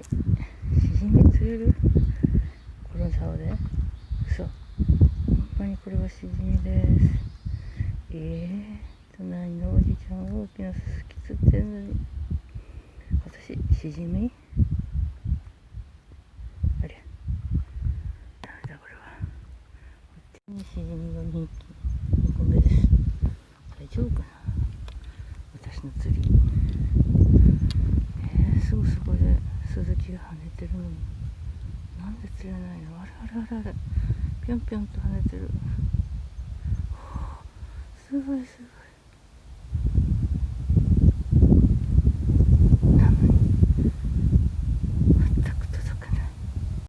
しじみ釣れる？この竿で？嘘。ほんまにこれはしじみです。隣のおじちゃん大きなススキ釣ってんのに、私しじみ？あれ、ダメだこれは。こっちにしじみが2個目です。大丈夫かな、私の釣り。すぐそこでスズキが跳ねてるのになんで釣れないの？あれあれあれあれ、ぴょんぴょんと跳ねてる。すごいすごい。